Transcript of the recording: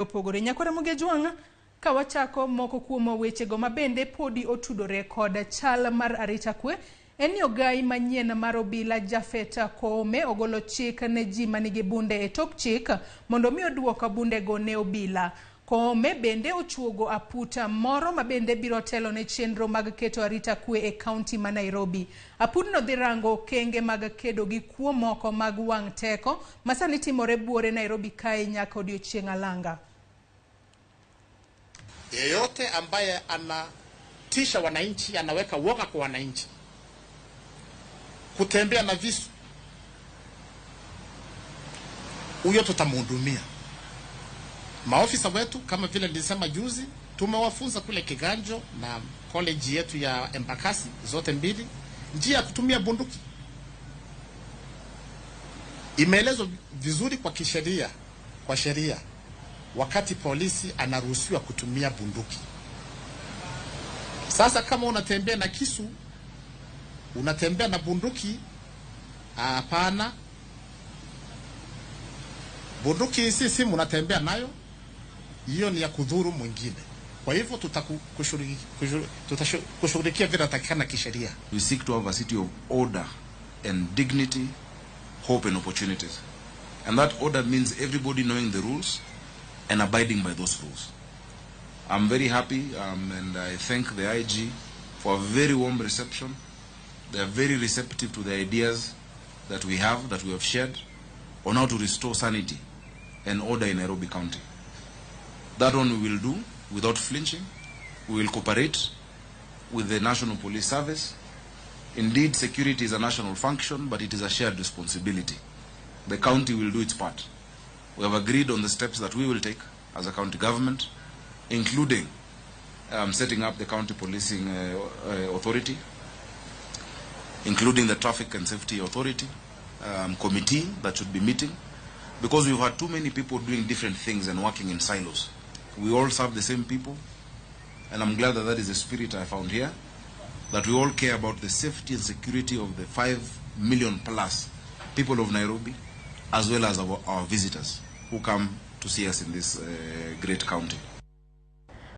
Opogore nyakore Ramogi ka wachako moko kuom wechego mabende podi otudore kod chal mar arita kwe en ni Ogai manyien mar obila Japhet Koome ogolo chik ne ji manigi bunde e tok chik mondo mi oduoka bunde go ne obila. Koome bende ochuogo aputa moro mabende biro telo ne chenro mag keto arita kwe e kaunti ma Nairobi. Apudno dhi rango kenge mag kedo gi kuo moko mag wang' teko masani timore buore Nairobi kae nyaka odiochieng' alanga. Yeyote ambaye anatisha wananchi, anaweka woga kwa wananchi, kutembea na visu, huyo tutamhudumia. Maofisa wetu kama vile nilisema juzi, tumewafunza kule Kiganjo na college yetu ya Embakasi zote mbili njia ya kutumia bunduki. Imeelezwa vizuri kwa kisheria, kwa sheria, wakati polisi anaruhusiwa kutumia bunduki. Sasa kama unatembea na kisu, unatembea na bunduki, hapana. Bunduki sisi unatembea nayo, hiyo ni ya kudhuru mwingine. Kwa hivyo tutakushughulikia vile takikana kisheria. We seek to have a city of order and dignity, hope and opportunities. And that order means everybody knowing the rules and abiding by those rules. I'm very happy and I thank the IG for a very warm reception. They are very receptive to the ideas that we have shared on how to restore sanity and order in Nairobi County. That one we will do without flinching. We will cooperate with the National Police Service. Indeed, security is a national function, but it is a shared responsibility. The county will do its part. We have agreed on the steps that we will take as a county government, including setting up the county policing authority, including the traffic and safety authority committee that should be meeting, because we've had too many people doing different things and working in silos. We all serve the same people, and I'm glad that that is the spirit I found here, that we all care about the safety and security of the 5 million plus people of Nairobi, as well as our visitors who come to see us in this great county.